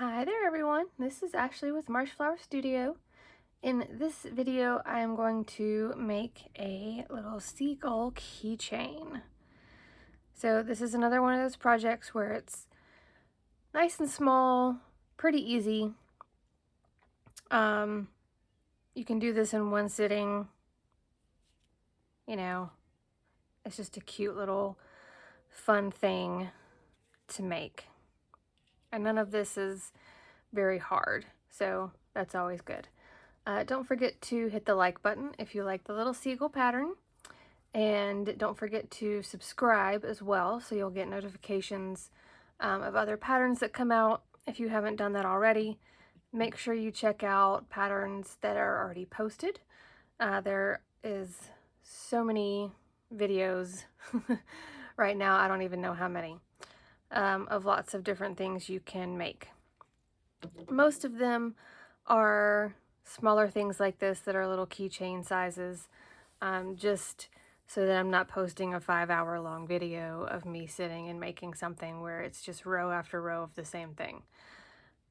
Hi there everyone, this is Ashley with Marshflower Studio. In this video I am going to make a little seagull keychain. So this is another one of those projects where it's nice and small, pretty easy. You can do this in one sitting, it's just a cute little fun thing to make. And none of this is very hard, so that's always good. Don't forget to hit the like button if you like the little seagull pattern, and don't forget to subscribe as well so you'll get notifications of other patterns that come out. If you haven't done that already, make sure you check out patterns that are already posted. There is so many videos right now, I don't even know how many, of lots of different things you can make. Most of them are smaller things like this that are little keychain sizes, just so that I'm not posting a 5-hour long video of me sitting and making something where it's just row after row of the same thing.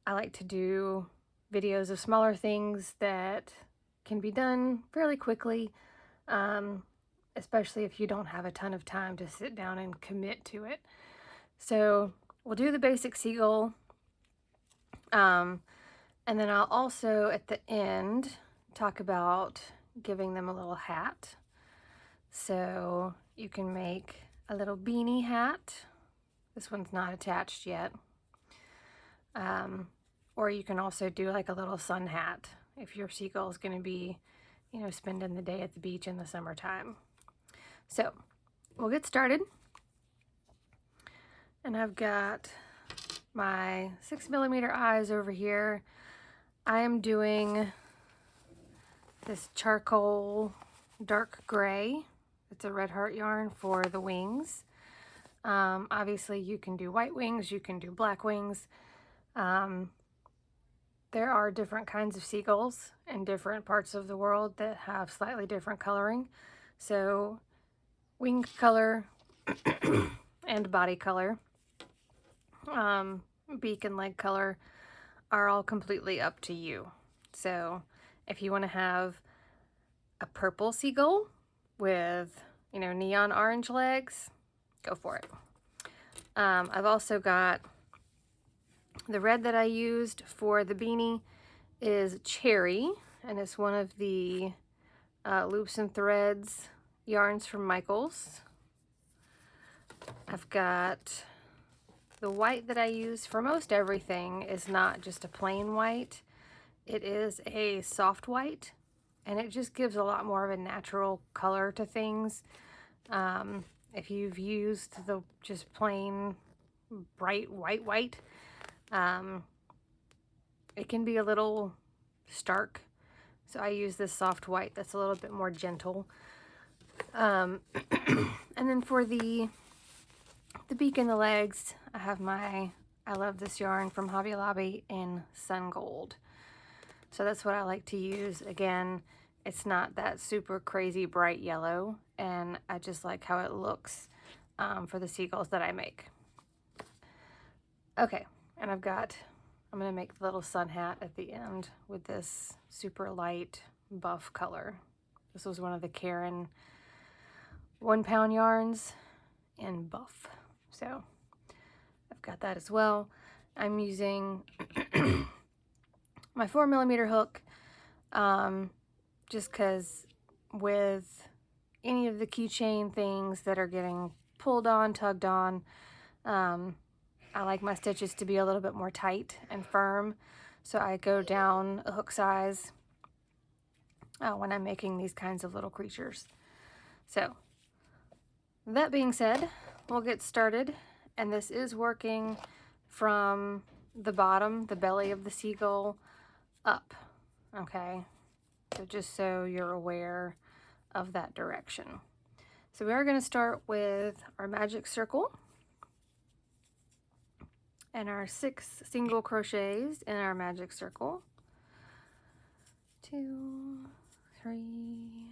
I like to do videos of smaller things that can be done fairly quickly, especially if you don't have a ton of time to sit down and commit to it. So we'll do the basic seagull. And then I'll also, at the end, talk about giving them a little hat. So you can make a little beanie hat. This one's not attached yet. Or you can also do like a little sun hat if your seagull is going to be, spending the day at the beach in the summertime. So we'll get started. And I've got my 6mm eyes over here. I am doing this charcoal dark gray. It's a red heart yarn for the wings. Obviously you can do white wings, you can do black wings. There are different kinds of seagulls in different parts of the world that have slightly different coloring. So wing color and body color, beak and leg color are all completely up to you. So if you want to have a purple seagull with, neon orange legs, go for it. I've also got the red that I used for the beanie is cherry, and it's one of the loops and threads yarns from Michaels. I've got the white that I use for most everything is not just a plain white. It is a soft white, and it just gives a lot more of a natural color to things. If you've used the just plain bright white, it can be a little stark. So I use this soft white that's a little bit more gentle. And then for the beak and the legs, I have I love this yarn from Hobby Lobby in Sun Gold. So that's what I like to use. Again, it's not that super crazy bright yellow, and I just like how it looks for the seagulls that I make. Okay, and I'm gonna make the little sun hat at the end with this super light buff color. This was one of the Karen 1-pound yarns in buff. So I've got that as well. I'm using my 4mm hook, just because with any of the keychain things that are getting pulled on, tugged on, I like my stitches to be a little bit more tight and firm. So I go down a hook size when I'm making these kinds of little creatures. So that being said, we'll get started, and this is working from the bottom, the belly of the seagull, up, okay? So just so you're aware of that direction. So we are going to start with our magic circle and our 6 single crochets in our magic circle. 2, 3,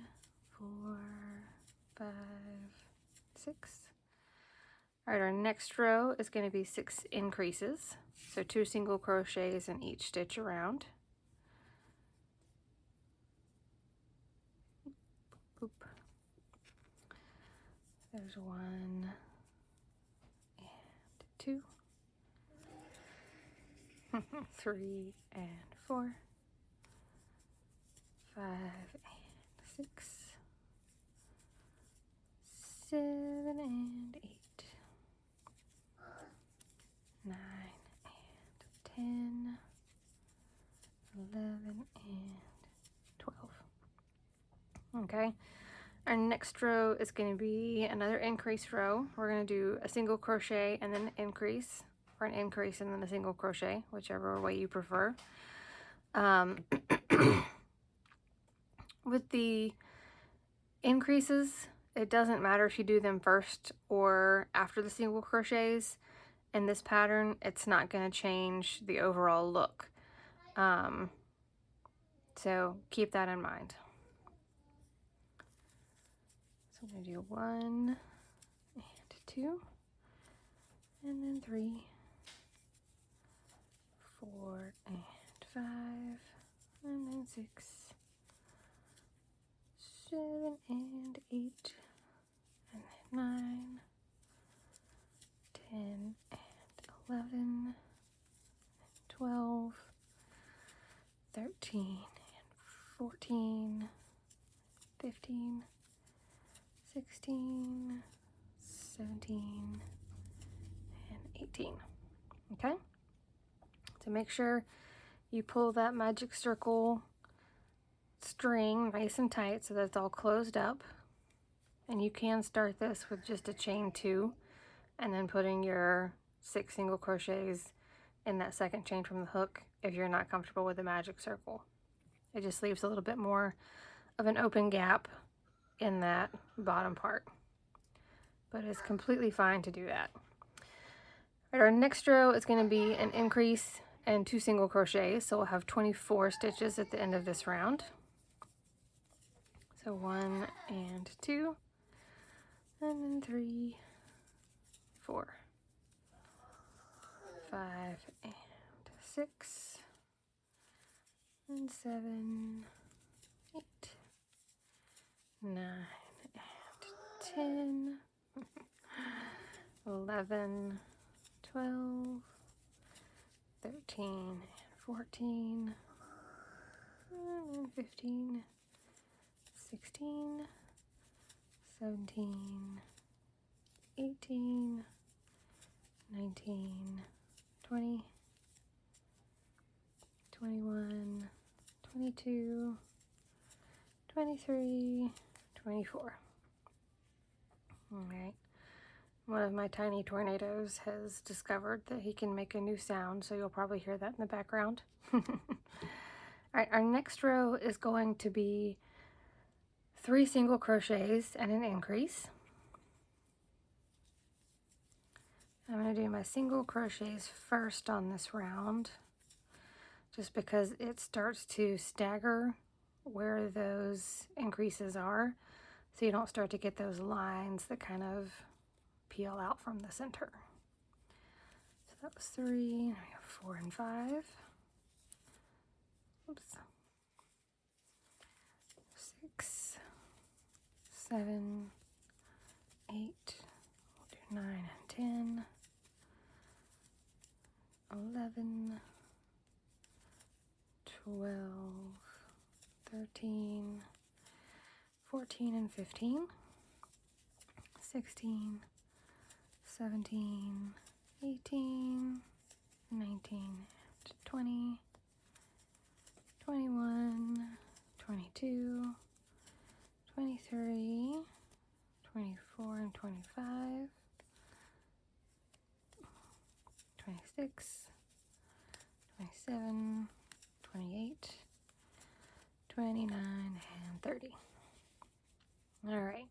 4, 5, 6. All right, our next row is going to be 6 increases. So 2 single crochets in each stitch around. Boop. There's 1 and 2, 3 and 4, 5 and 6, 7 and 8, 9 and 10, 11 and 12. Okay, our next row is going to be another increase row. We're going to do a single crochet and then an increase, or an increase and then a single crochet, whichever way you prefer. With the increases, it doesn't matter if you do them first or after the single crochets. In this pattern, it's not going to change the overall look. So keep that in mind. So I'm going to do 1 and 2, and then 3, 4 and 5, and then 6, 7 and 8, and then 9, 10 and 11, 12, 13 and 14, 15, 16, 17, and 18. Okay? So make sure you pull that magic circle string nice and tight so that it's all closed up. And you can start this with just a chain 2 and then putting your 6 single crochets in that second chain from the hook if you're not comfortable with the magic circle. It just leaves a little bit more of an open gap in that bottom part, but it's completely fine to do that. Right, our next row is going to be an increase and 2 single crochets, so we'll have 24 stitches at the end of this round. So 1 and 2, and then 3, 4, 5 and 6, and 7, 8, 9 and 10, 11, 12, 13 and 14, and 15, 16, 17, 18, 19, 20, 21, 22, 23, 24. All right. One of my tiny tornadoes has discovered that he can make a new sound, so you'll probably hear that in the background. All right, our next row is going to be 3 single crochets and an increase. I'm going to do my single crochets first on this round, just because it starts to stagger where those increases are, so you don't start to get those lines that kind of peel out from the center. So that was 3, we have 4 and 5. Oops. 6, 7, 8, we'll do 9 and 10, 11, 12, 13, 14 and 15, 16, 17, 18, 19, and 20, 21, 22, 23, 24 and 25, 26, 27, 28, 29, and 30. All right.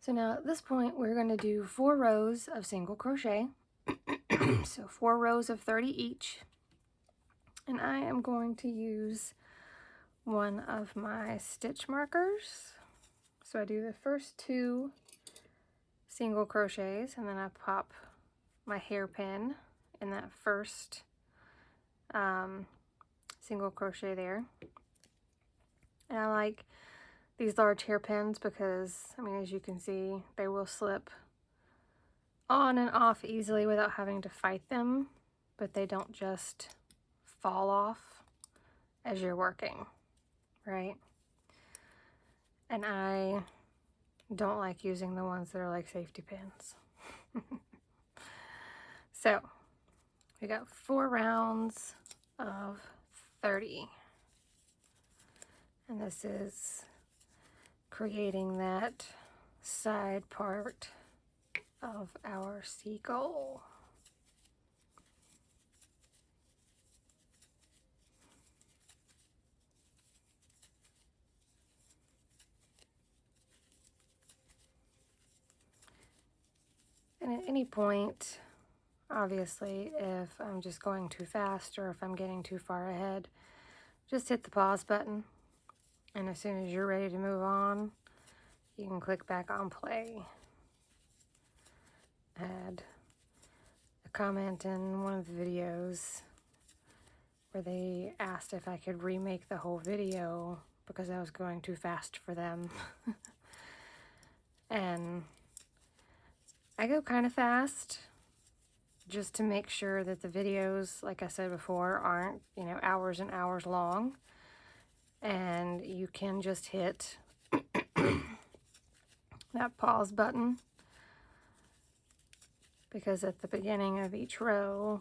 So now at this point, we're going to do 4 rows of single crochet. So 4 rows of 30 each. And I am going to use one of my stitch markers. So I do the first 2 single crochets, and then I pop my hairpin in that first single crochet there. And I like these large hairpins because, I mean, as you can see, they will slip on and off easily without having to fight them, but they don't just fall off as you're working, right? And I don't like using the ones that are like safety pins. So we got 4 rounds of 30. And this is creating that side part of our seagull. And at any point, obviously, if I'm just going too fast or if I'm getting too far ahead, just hit the pause button. And as soon as you're ready to move on, you can click back on play. I had a comment in one of the videos where they asked if I could remake the whole video because I was going too fast for them. And I go kind of fast just to make sure that the videos, like I said before, aren't, you know, hours and hours long. And you can just hit that pause button, because at the beginning of each row,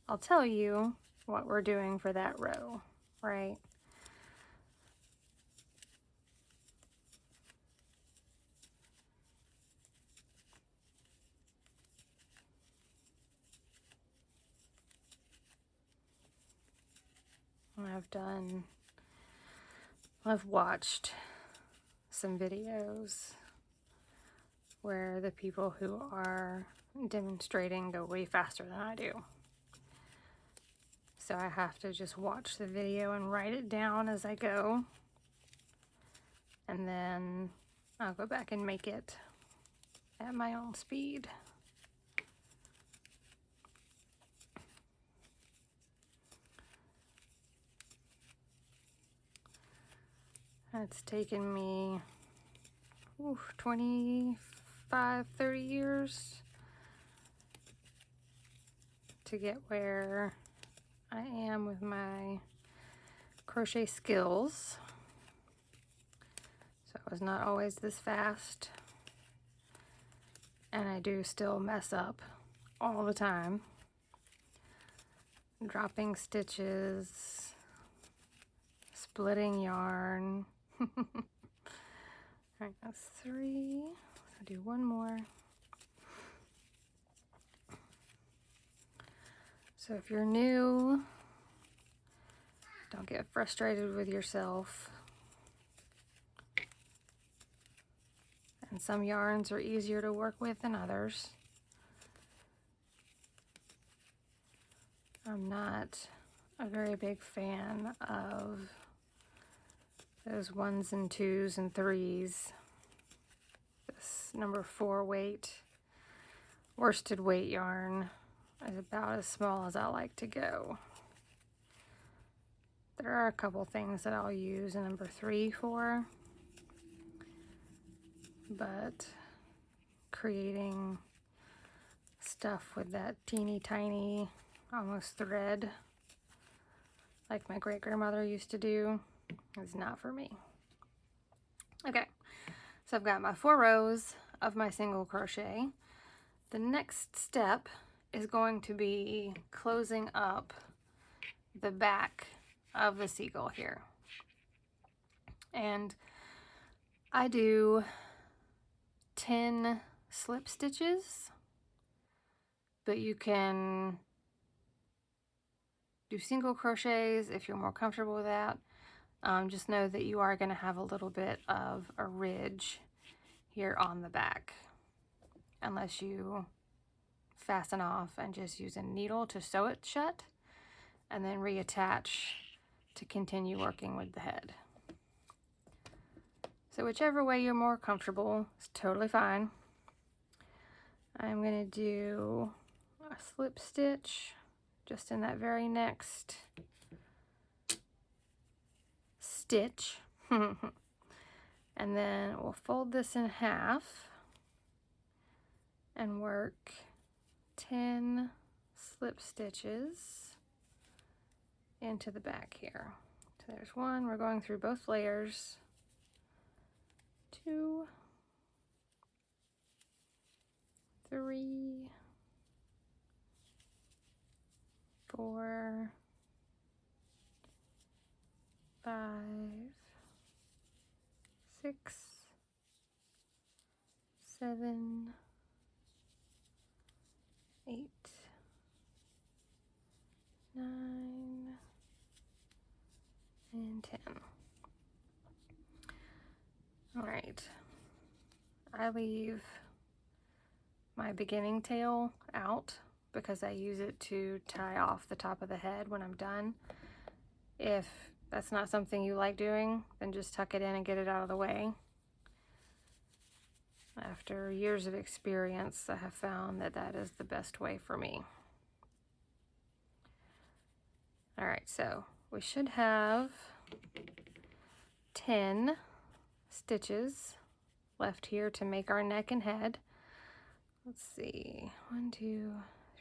I'll tell you what we're doing for that row, right? I've watched some videos where the people who are demonstrating go way faster than I do. So I have to just watch the video and write it down as I go. And then I'll go back and make it at my own speed. It's taken me 25, 30 years to get where I am with my crochet skills. So I was not always this fast, and I do still mess up all the time. Dropping stitches, splitting yarn. Alright, that's 3. So do one more. So if you're new, don't get frustrated with yourself. And some yarns are easier to work with than others. I'm not a very big fan of those 1s and 2s and 3s. This number 4 weight, worsted weight yarn is about as small as I like to go. There are a couple things that I'll use a number 3 for, but creating stuff with that teeny tiny almost thread like my great-grandmother used to do is not for me. Okay, so I've got my 4 rows of my single crochet. The next step is going to be closing up the back of the seagull here. And I do 10 slip stitches, but you can do single crochets if you're more comfortable with that. Just know that you are going to have a little bit of a ridge here on the back unless you fasten off and just use a needle to sew it shut and then reattach to continue working with the head. So whichever way you're more comfortable is totally fine. I'm going to do a slip stitch just in that very next stitch. And then we'll fold this in half and work 10 slip stitches into the back here. So there's one, we're going through both layers, 2, 3, 4, 5, 6, 7, 8, 9, and 10. All right, I leave my beginning tail out because I use it to tie off the top of the head when I'm done. If that's not something you like doing, then just tuck it in and get it out of the way. After years of experience, I have found that that is the best way for me. All right, so we should have 10 stitches left here to make our neck and head. Let's see, 1, 2,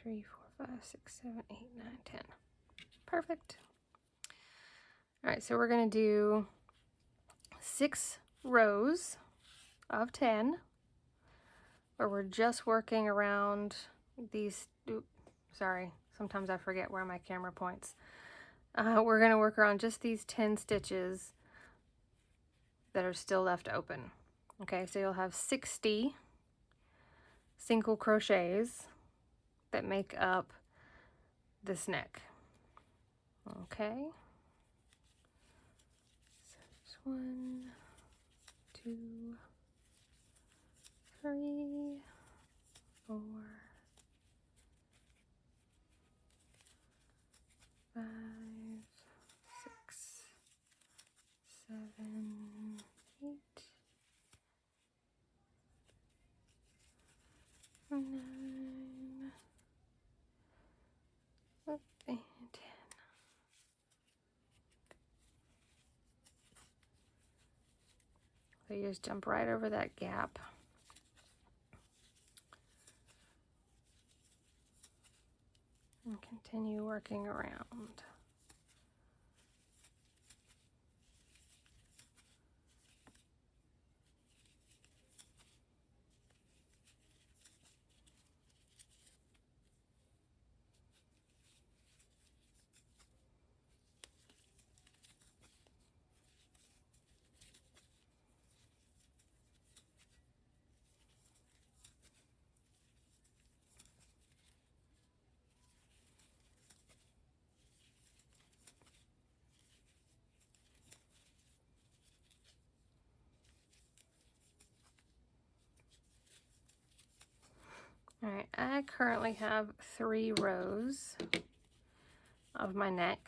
3, 4, 5, 6, 7, 8, 9, 10. Perfect. All right, so we're going to do 6 rows of 10 where we're just working around these. Sorry, sometimes I forget where my camera points. We're going to work around just these 10 stitches that are still left open. Okay, so you'll have 60 single crochets that make up this neck. Okay, so there's 1, 2, 3, 4, 5, 6, 7, 8, 9, and 10. So you just jump right over that gap. And continue working around. All right, I currently have 3 rows of my neck.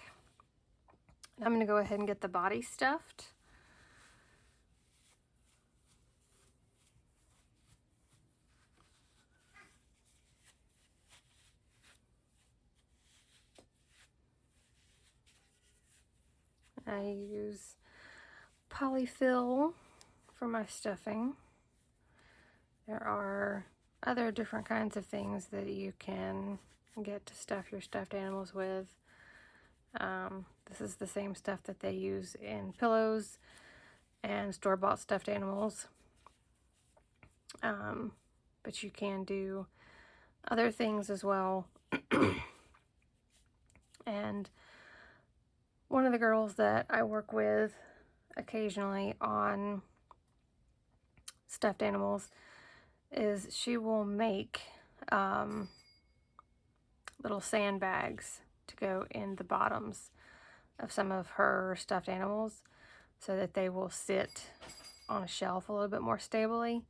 I'm going to go ahead and get the body stuffed. I use polyfill for my stuffing. There are other different kinds of things that you can get to stuff your stuffed animals with. This is the same stuff that they use in pillows and store-bought stuffed animals. But you can do other things as well. And one of the girls that I work with occasionally on stuffed animals is she will make little sandbags to go in the bottoms of some of her stuffed animals so that they will sit on a shelf a little bit more stably.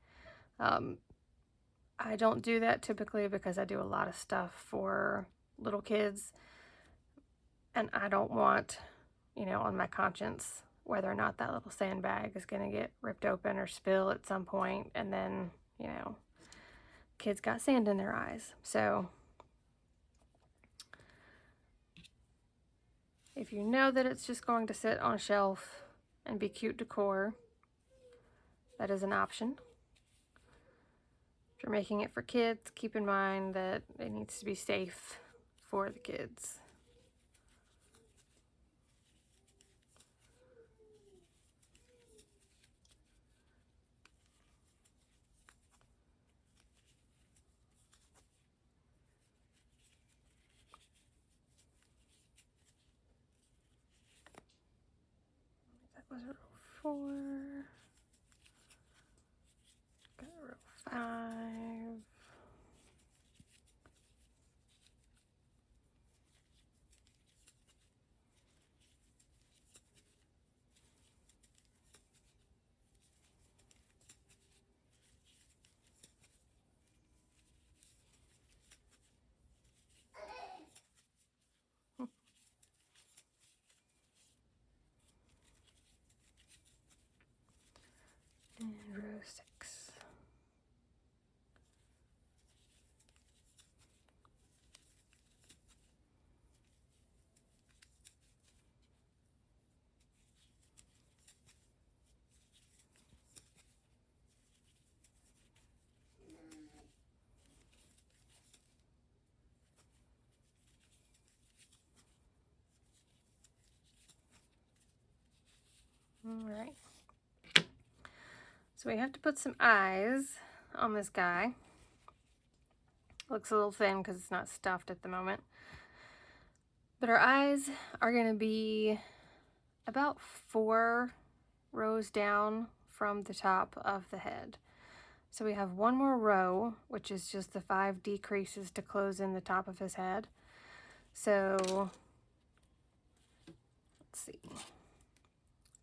I don't do that typically because I do a lot of stuff for little kids, and I don't want, you know, on my conscience whether or not that little sandbag is going to get ripped open or spill at some point, and then, you know, kids got sand in their eyes. So if you know that it's just going to sit on a shelf and be cute decor, that is an option. If you're making it for kids, keep in mind that it needs to be safe for the kids. That was row 4. Got row 5. And row 6. All right. So we have to put some eyes on this guy. Looks a little thin because it's not stuffed at the moment. But our eyes are going to be about 4 rows down from the top of the head. So we have one more row, which is just the 5 decreases to close in the top of his head. So let's see.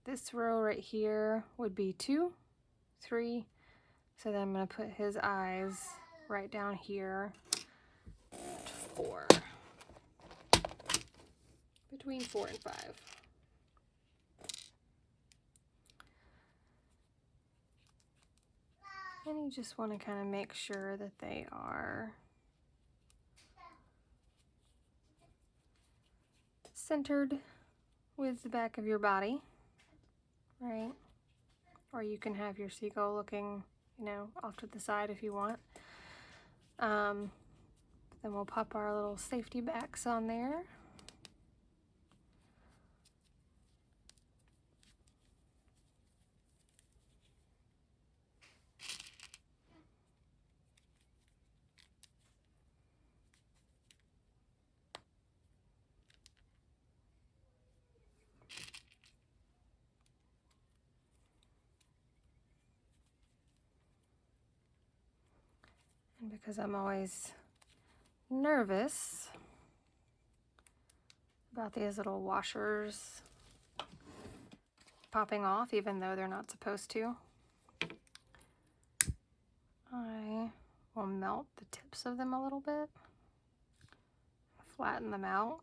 This row right here would be 2, 3. So then I'm going to put his eyes right down here at 4. Between 4 and 5. And you just want to kind of make sure that they are centered with the back of your body, right? Or you can have your seagull looking, you know, off to the side if you want. Then we'll pop our little safety backs on there. And because I'm always nervous about these little washers popping off, even though they're not supposed to, I will melt the tips of them a little bit, flatten them out.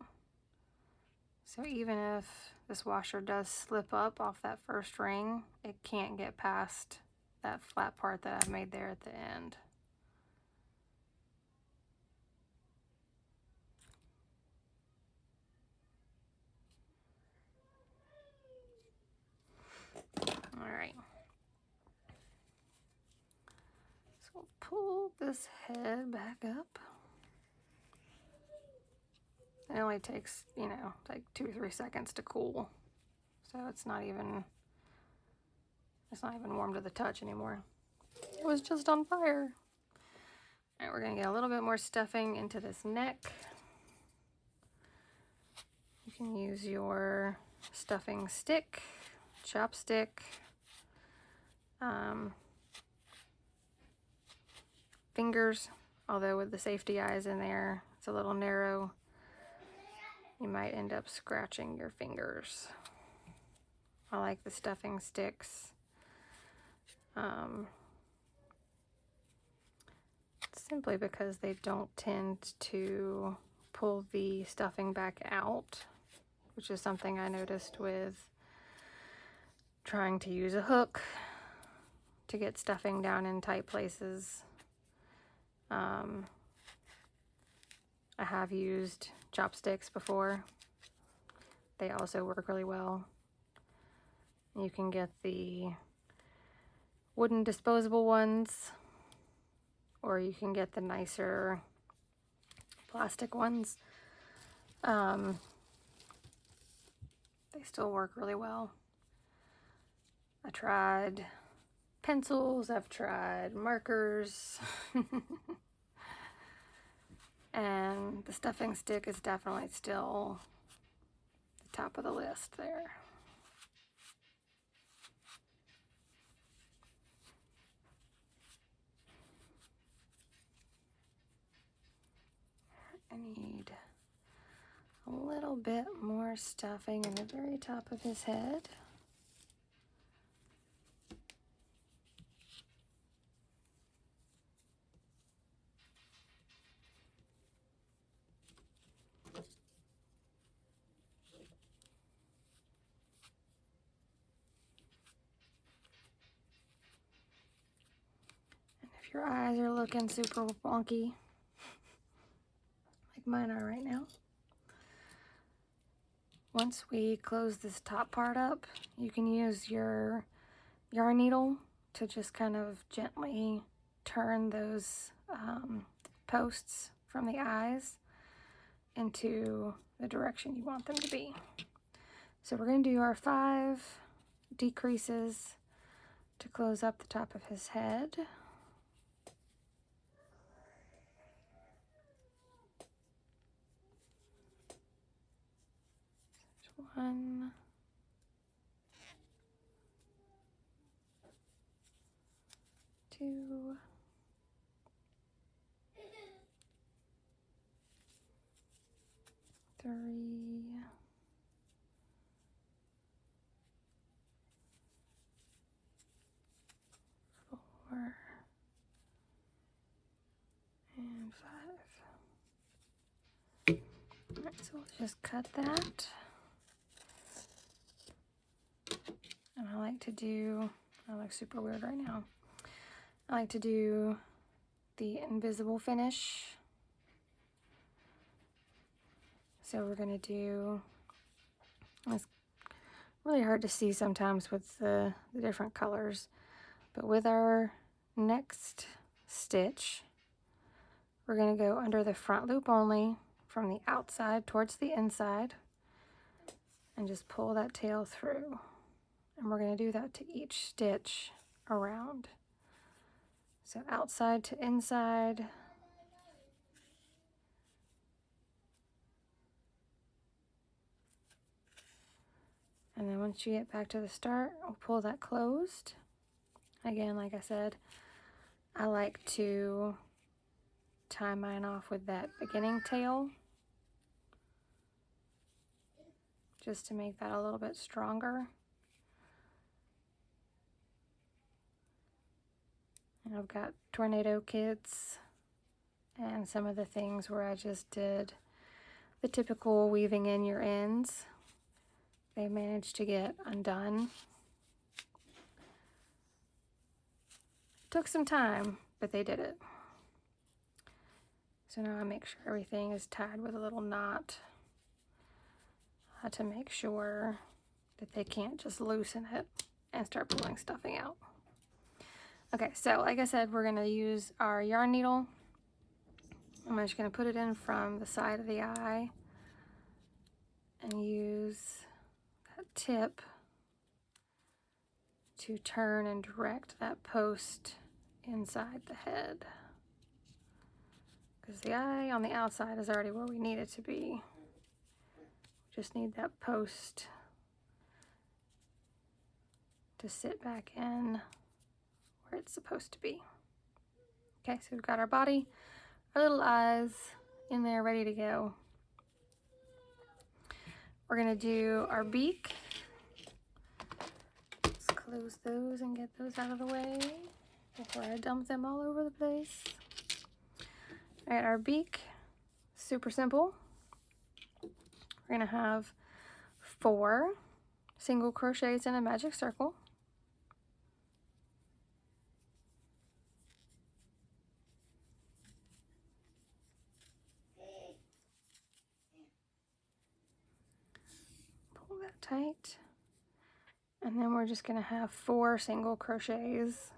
So even if this washer does slip up off that first ring, it can't get past that flat part that I've made there at the end. All right. So we'll pull this head back up. It only takes, you know, like 2 or 3 seconds to cool. So it's not even warm to the touch anymore. It was just on fire. All right, we're gonna get a little bit more stuffing into this neck. You can use your stuffing stick, chopstick, fingers, although with the safety eyes in there, it's a little narrow. You might end up scratching your fingers. I like the stuffing sticks. Simply because they don't tend to pull the stuffing back out, which is something I noticed with trying to use a hook to get stuffing down in tight places. I have used chopsticks before. They also work really well. You can get the wooden disposable ones, or you can get the nicer plastic ones. They still work really well. I tried pencils, I've tried markers, and the stuffing stick is definitely still the top of the list there. I need a little bit more stuffing in the very top of his head. And if your eyes are looking super wonky, like mine are right now, once we close this top part up, you can use your yarn needle to just kind of gently turn those posts from the eyes into the direction you want them to be. So we're going to do our 5 decreases to close up the top of his head. 1, 2, 3, 4, and 5. All right, so we'll just cut that. And I like to do, I look super weird right now. I like to do the invisible finish. So we're going to do, it's really hard to see sometimes with the different colors, but with our next stitch, we're going to go under the front loop only from the outside towards the inside and just pull that tail through. And we're going to do that to each stitch around. So outside to inside. And then once you get back to the start, we'll pull that closed. Again, like I said, I like to tie mine off with that beginning tail, just to make that a little bit stronger. And I've got tornado kits and some of the things where I just did the typical weaving in your ends. They managed to get undone. Took some time, but they did it. So now I make sure everything is tied with a little knot to make sure that they can't just loosen it and start pulling stuffing out. Okay, so like I said, we're gonna use our yarn needle. I'm just gonna put it in from the side of the eye and use that tip to turn and direct that post inside the head. Because the eye on the outside is already where we need it to be. Just need that post to sit back in where it's supposed to be. Okay, so we've got our body, our little eyes in there ready to go. We're gonna do our beak. Let's close those and get those out of the way before I dump them all over the place. All right, our beak, super simple. We're gonna have 4 single crochets in a magic circle. that tight. And then we're just going to have 4 single crochets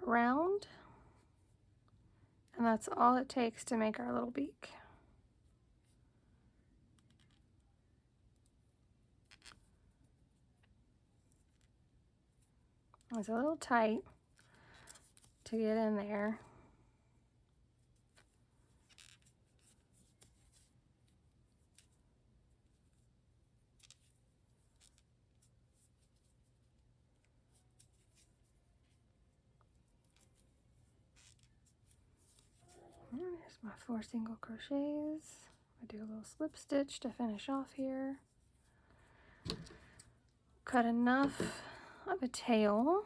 around. And that's all it takes to make our little beak. It's a little tight to get in there. Here's my 4 single crochets. I do a little slip stitch to finish off here. Cut enough of a tail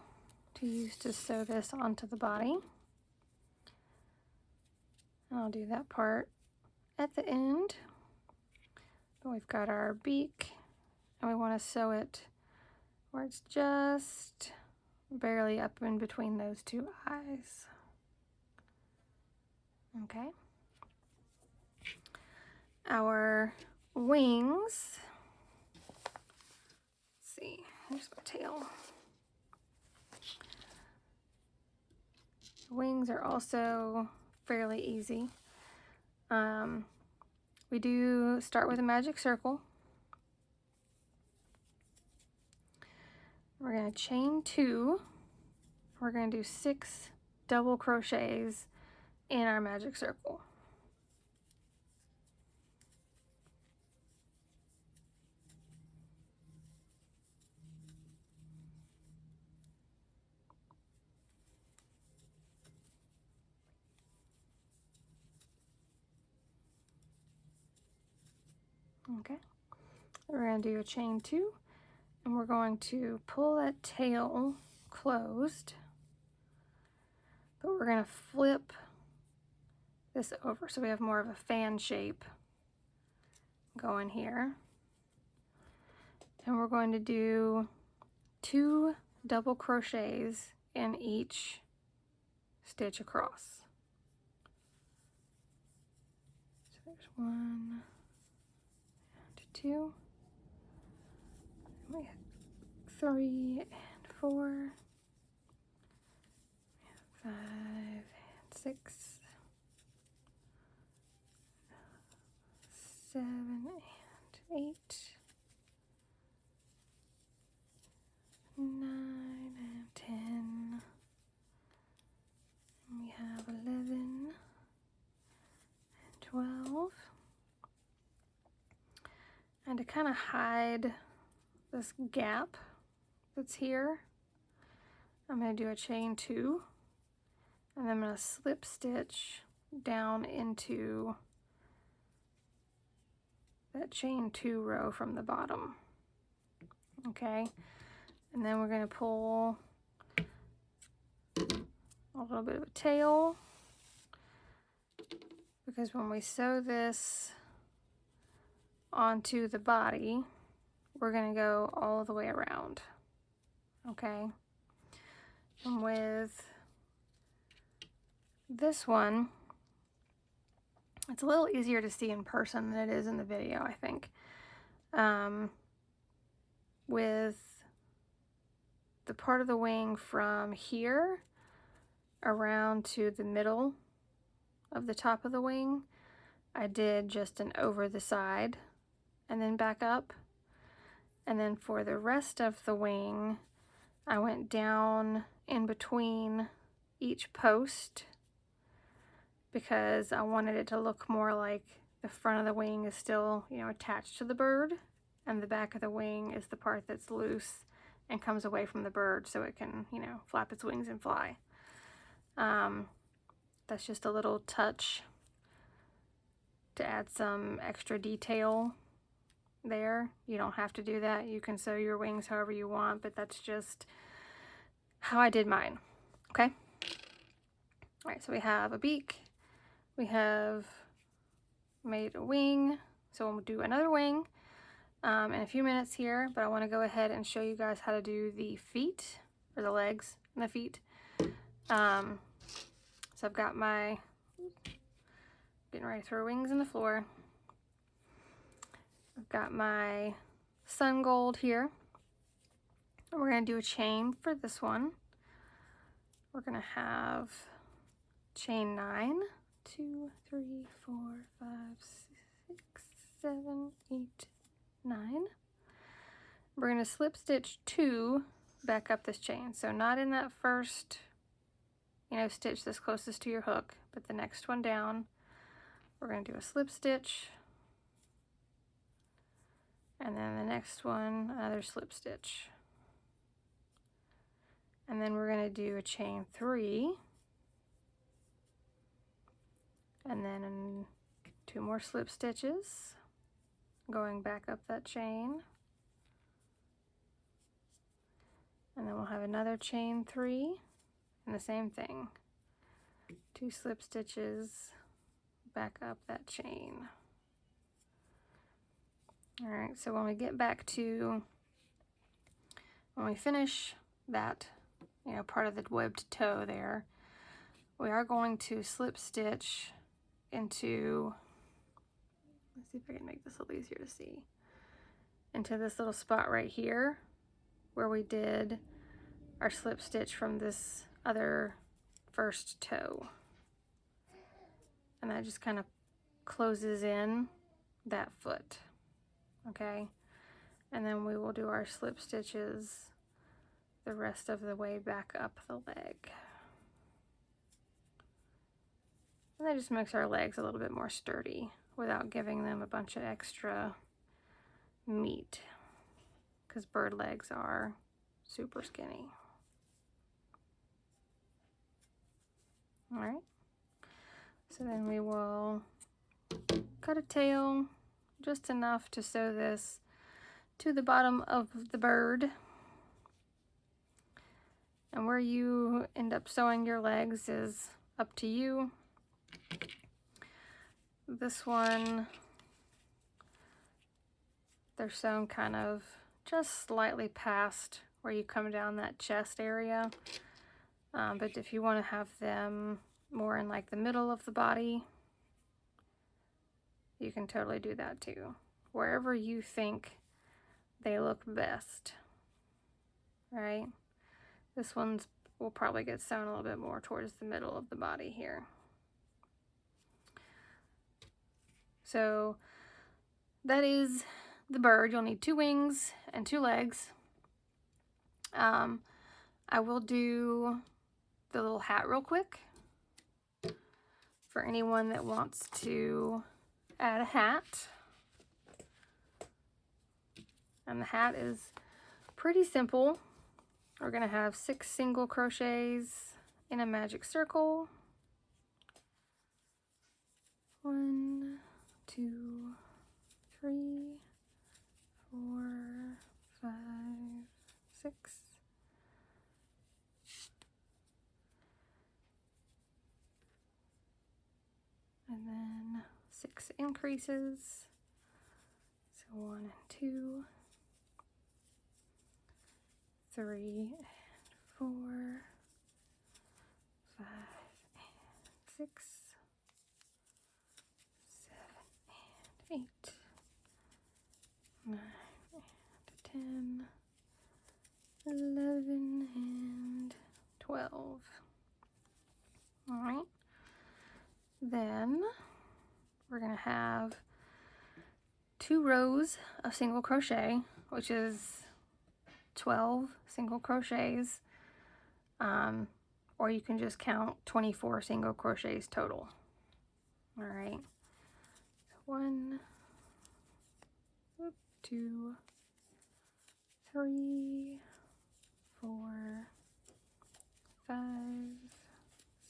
to use to sew this onto the body. And I'll do that part at the end. But we've got our beak, and we want to sew it where it's just barely up in between those 2 eyes. Okay. Our wings, let's see, here's my tail. Wings are also fairly easy. We do start with a magic circle. We're going to chain 2. We're going to do 6 double crochets in our magic circle. Okay, we're going to do a chain 2, and we're going to pull that tail closed, but we're going to flip this over so we have more of a fan shape going here. And we're going to do 2 double crochets in each stitch across. So there's 1, 2, we have 3 and 4, we have 5 and 6, 7 and 8, 9 and 10, and we have 11 and 12. And to kind of hide this gap that's here, I'm going to do a chain 2, and then I'm going to slip stitch down into that chain 2 row from the bottom. Okay, and then we're going to pull a little bit of a tail, because when we sew this onto the body, we're going to go all the way around. Okay, and with this one, it's a little easier to see in person than it is in the video, I think. With the part of the wing from here around to the middle of the top of the wing, I did just an over the side and then back up. And then for the rest of the wing, I went down in between each post because I wanted it to look more like the front of the wing is still, you know, attached to the bird, and the back of the wing is the part that's loose and comes away from the bird so it can, you know, flap its wings and fly. That's just a little touch to add some extra detail there. You don't have to do that. You can sew your wings however you want, but that's just how I did mine. Okay? All right, so we have a beak. We have made a wing. So we'll do another wing in a few minutes here, but I want to go ahead and show you guys how to do the feet, or the legs and the feet. So I've got my, getting ready to throw wings in the floor. I've got my sun gold here. And we're going to do a chain for this one. We're going to have chain 9, 2, 3, 4, 5, 6, 7, 8, 9. We're going to slip stitch 2 back up this chain. So not in that first, stitch that's closest to your hook, but the next one down. We're going to do a slip stitch, and then the next one, another slip stitch. And then we're going to do a chain 3, and then 2 more slip stitches, going back up that chain. And then we'll have another chain 3, and the same thing. 2 slip stitches, back up that chain. All right, so when we get back to, when we finish that, part of the webbed toe there, we are going to slip stitch into, let's see if I can make this a little easier to see, into this little spot right here where we did our slip stitch from this other first toe. And that just kind of closes in that foot, okay? And then we will do our slip stitches the rest of the way back up the leg. And that just makes our legs a little bit more sturdy without giving them a bunch of extra meat, because bird legs are super skinny. All right, so then we will cut a tail just enough to sew this to the bottom of the bird. And where you end up sewing your legs is up to you. This one, they're sewn kind of just slightly past where you come down that chest area. But if you want to have them more in like the middle of the body, you can totally do that too. Wherever you think they look best, right? This one's will probably get sewn a little bit more towards the middle of the body here. So that is the bird. You'll need 2 wings and 2 legs. I will do the little hat real quick for anyone that wants to add a hat. And the hat is pretty simple. We're going to have 6 single crochets in a magic circle. 1, 2, 3, 4, 5, 6. And then 6 increases. So 1 and 2, 3 and 4, 5 and 6, 7 and 8, 9 and 10, 11 and 12. All right. Then we're going to have 2 rows of single crochet, which is 12 single crochets, or you can just count 24 single crochets total. All right, so 1, 2, 3, 4, 5,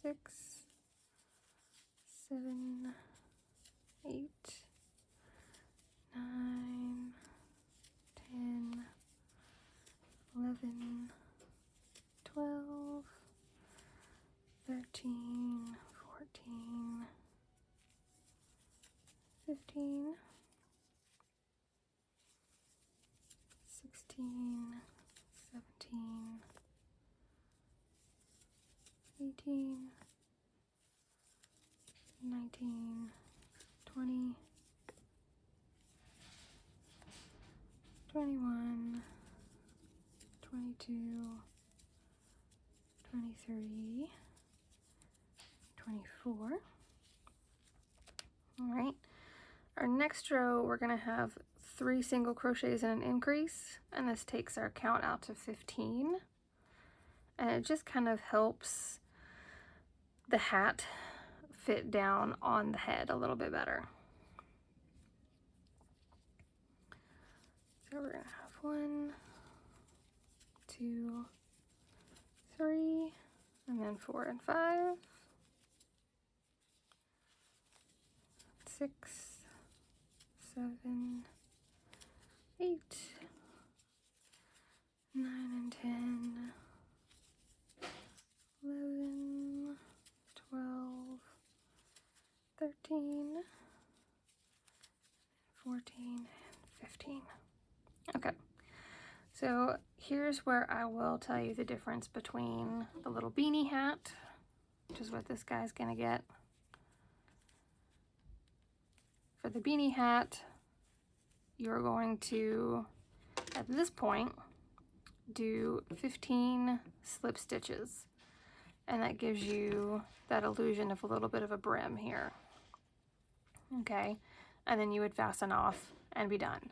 6, 7, 8, 9, 10, 11, 12, 13, 14, 15, 16, 17, 18, 19, 20, 21, 22, 23, 24. All right, our next row we're going to have 3 single crochets and an increase, and this takes our count out to 15, and it just kind of helps the hat fit down on the head a little bit better. So we're going to have 1, 2, 3, and then 4 and 5, 6, 7, 8, 9 and 10, 11, 12, 13, 14, and 15. Okay, so here's where I will tell you the difference between the little beanie hat, which is what this guy's gonna get. For the beanie hat, you're going to, at this point, do 15 slip stitches, and that gives you that illusion of a little bit of a brim here. Okay, and then you would fasten off and be done.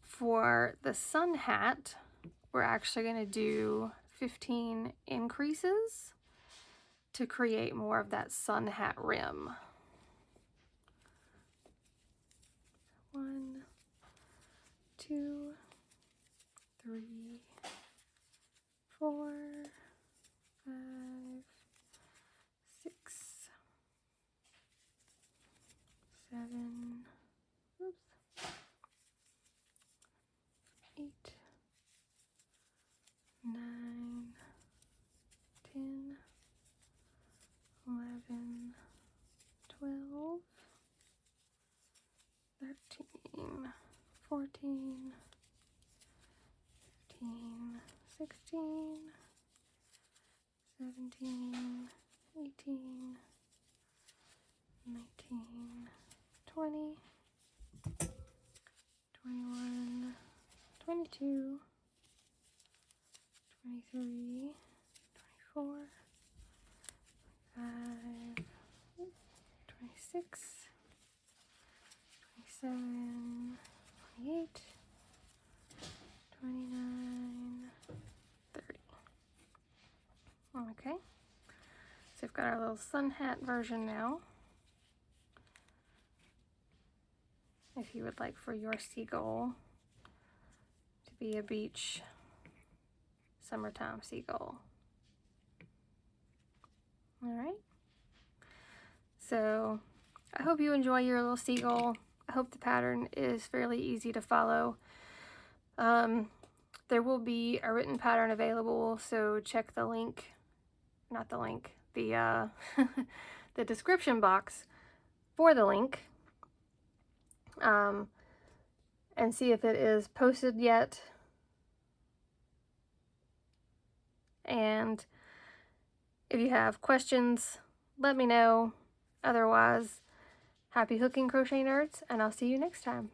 For the sun hat, we're actually going to do 15 increases to create more of that sun hat rim. 1, 2, 3, 4, 5, 6, 7, oops, 8, 9, 10, 11, 12, 13, 14, 15, 16, 17, 18, 19, 20, 21, 22, 23, 24, 25, 26, 27, 28, 29, 30. Okay, so we've got our little sun hat version now. If you would like for your seagull to be a beach summertime seagull. All right, so I hope you enjoy your little seagull. I hope the pattern is fairly easy to follow. There will be a written pattern available, so check the link, not the link, the the description box for the link, and see if it is posted yet. And if you have questions, let me know. Otherwise, happy hooking, crochet nerds, and I'll see you next time.